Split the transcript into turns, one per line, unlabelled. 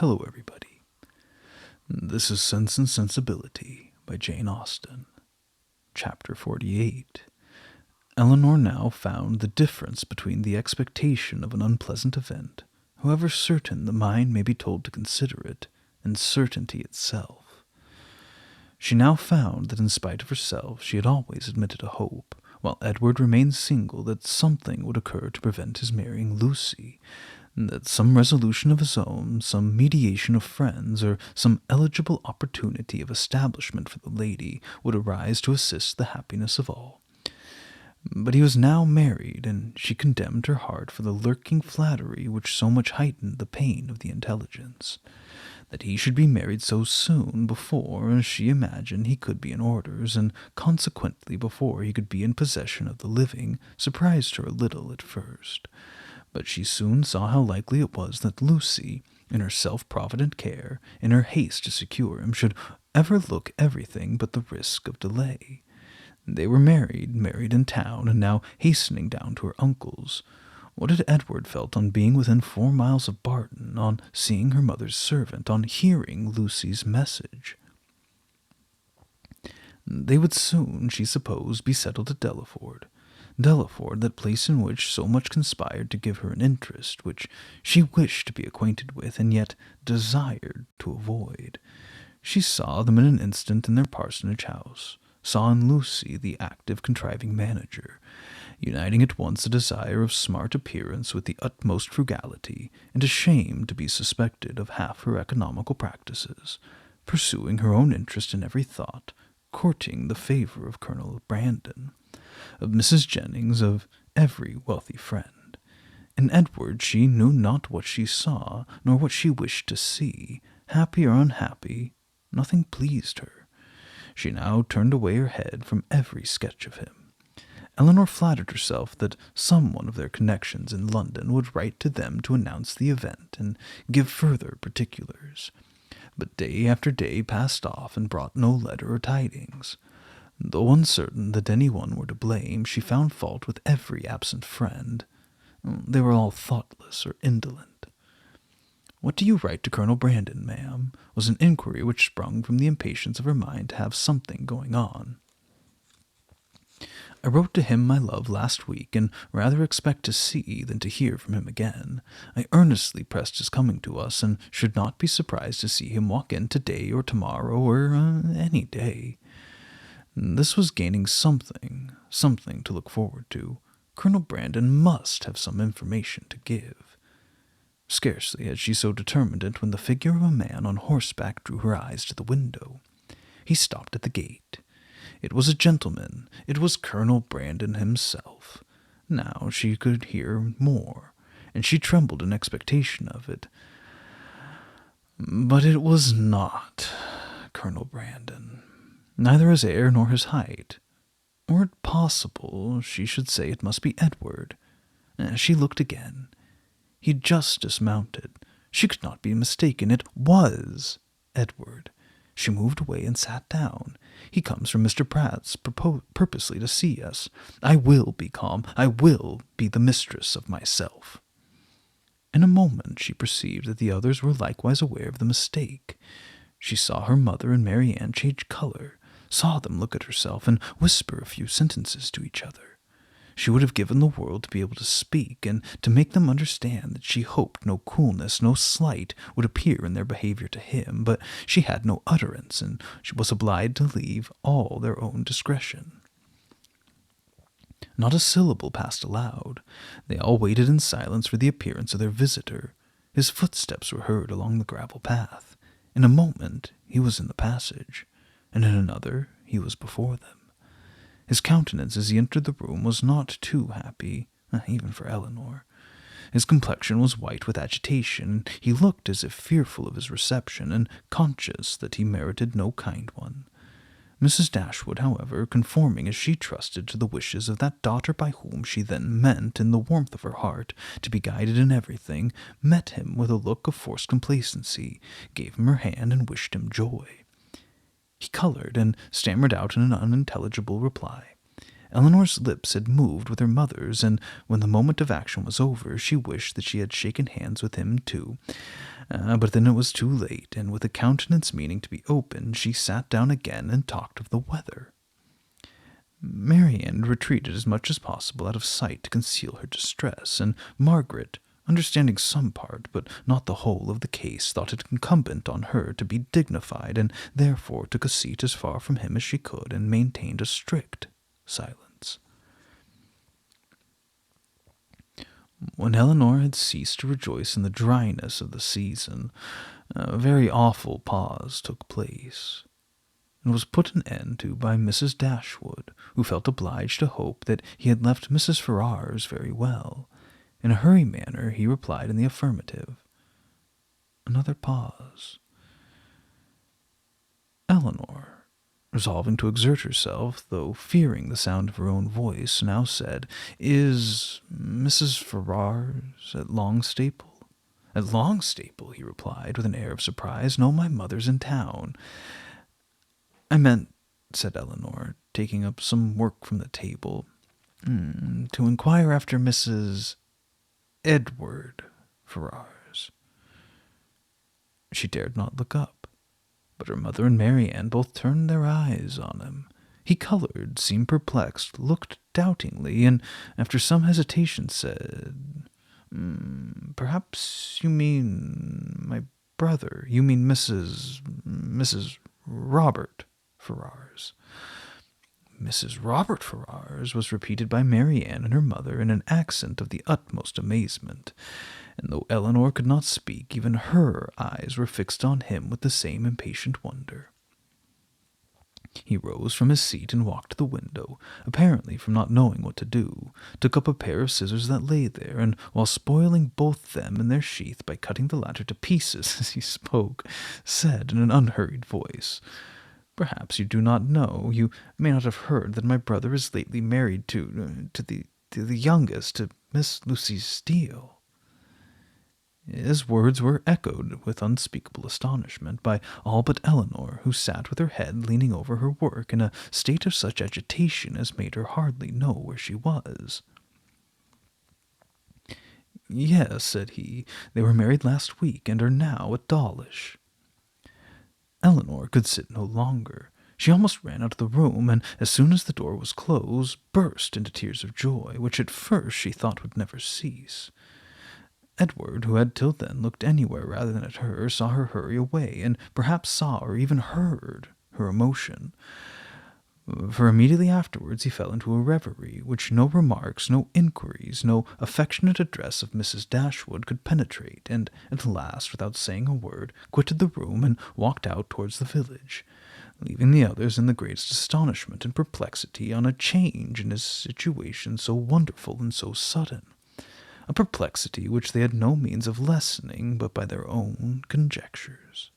Hello, everybody. This is Sense and Sensibility by Jane Austen. Chapter 48. Elinor now found the difference between the expectation of an unpleasant event, however certain the mind may be told to consider it, and certainty itself. She now found that in spite of herself she had always admitted a hope, while Edward remained single, that something would occur to prevent his marrying Lucy, that some resolution of his own, some mediation of friends, or some eligible opportunity of establishment for the lady would arise to assist the happiness of all. But he was now married, and she condemned her heart for the lurking flattery which so much heightened the pain of the intelligence. That he should be married so soon before she imagined he could be in orders, and consequently before he could be in possession of the living, surprised her a little at first. But she soon saw how likely it was that Lucy, in her self-provident care, in her haste to secure him, should ever look everything but the risk of delay. They were married in town, and now hastening down to her uncle's. What had Edward felt on being within 4 miles of Barton, on seeing her mother's servant, on hearing Lucy's message? They would soon, she supposed, be settled at Delaford, that place in which so much conspired to give her an interest which she wished to be acquainted with, and yet desired to avoid. She saw them in an instant in their parsonage house, saw in Lucy the active, contriving manager, uniting at once a desire of smart appearance with the utmost frugality, and ashamed to be suspected of half her economical practices, pursuing her own interest in every thought, courting the favor of Colonel Brandon, of Mrs. Jennings, of every wealthy friend. In Edward she knew not what she saw, nor what she wished to see. Happy or unhappy, nothing pleased her. She now turned away her head from every sketch of him. Elinor flattered herself that some one of their connections in London would write to them to announce the event and give further particulars. But day after day passed off and brought no letter or tidings. Though uncertain that any one were to blame, she found fault with every absent friend. They were all thoughtless or indolent. "What do you write to Colonel Brandon, ma'am?" was an inquiry which sprung from the impatience of her mind to have something going on. "I wrote to him, my love, last week, and rather expect to see than to hear from him again. I earnestly pressed his coming to us, and should not be surprised to see him walk in today or tomorrow, or any day." This was gaining something to look forward to. Colonel Brandon must have some information to give. Scarcely had she so determined it when the figure of a man on horseback drew her eyes to the window. He stopped at the gate. It was a gentleman. It was Colonel Brandon himself. Now she could hear more, and she trembled in expectation of it. But it was not Colonel Brandon. Neither his air nor his height. Were it possible, she should say it must be Edward. She looked again. He had just dismounted. She could not be mistaken. It was Edward. She moved away and sat down. "He comes from Mr. Pratt's purposely to see us. I will be calm. I will be the mistress of myself." In a moment she perceived that the others were likewise aware of the mistake. She saw her mother and Marianne change color, saw them look at herself and whisper a few sentences to each other. She would have given the world to be able to speak, and to make them understand that she hoped no coolness, no slight, would appear in their behavior to him, but she had no utterance, and she was obliged to leave all their own discretion. Not a syllable passed aloud. They all waited in silence for the appearance of their visitor. His footsteps were heard along the gravel path. In a moment he was in the passage, and in another he was before them. His countenance as he entered the room was not too happy, even for Elinor. His complexion was white with agitation. He looked as if fearful of his reception, and conscious that he merited no kind one. Mrs. Dashwood, however, conforming as she trusted to the wishes of that daughter by whom she then meant, in the warmth of her heart, to be guided in everything, met him with a look of forced complacency, gave him her hand, and wished him joy. He colored, and stammered out an unintelligible reply. Elinor's lips had moved with her mother's, and when the moment of action was over, she wished that she had shaken hands with him too. But then it was too late, and with a countenance meaning to be opened, she sat down again and talked of the weather. Marianne retreated as much as possible out of sight to conceal her distress, and Margaret, understanding some part, but not the whole of the case, thought it incumbent on her to be dignified, and therefore took a seat as far from him as she could, and maintained a strict silence. When Eleanor had ceased to rejoice in the dryness of the season, a very awful pause took place, and was put an end to by Mrs. Dashwood, who felt obliged to hope that he had left Mrs. Ferrars very well. In a hurried manner he replied in the affirmative. Another pause. Eleanor, resolving to exert herself, though fearing the sound of her own voice, now said, "Is Mrs. Ferrars at Longstaple?" "At Longstaple," he replied, with an air of surprise. "No, my mother's in town." "I meant," said Eleanor, taking up some work from the table, "to inquire after Mrs. Edward Ferrars." She dared not look up, but her mother and Marianne both turned their eyes on him. He colored, seemed perplexed, looked doubtingly, and after some hesitation said, "Perhaps you mean my brother. You mean Mrs. Robert Ferrars." "Mrs. Robert Ferrars," was repeated by Marianne and her mother in an accent of the utmost amazement, and though Eleanor could not speak, even her eyes were fixed on him with the same impatient wonder. He rose from his seat and walked to the window, apparently from not knowing what to do, took up a pair of scissors that lay there, and while spoiling both them in their sheath by cutting the latter to pieces as he spoke, said in an unhurried voice, "Perhaps you do not know, you may not have heard that my brother is lately married to the youngest, to Miss Lucy Steele." His words were echoed with unspeakable astonishment by all but Eleanor, who sat with her head leaning over her work in a state of such agitation as made her hardly know where she was. "Yes," said he, "they were married last week, and are now at Dawlish." Eleanor could sit no longer. She almost ran out of the room, and as soon as the door was closed, burst into tears of joy, which at first she thought would never cease. Edward, who had till then looked anywhere rather than at her, saw her hurry away, and perhaps saw or even heard her emotion. For immediately afterwards he fell into a reverie, which no remarks, no inquiries, no affectionate address of Mrs. Dashwood could penetrate, and at last, without saying a word, quitted the room and walked out towards the village, leaving the others in the greatest astonishment and perplexity on a change in his situation so wonderful and so sudden, a perplexity which they had no means of lessening but by their own conjectures.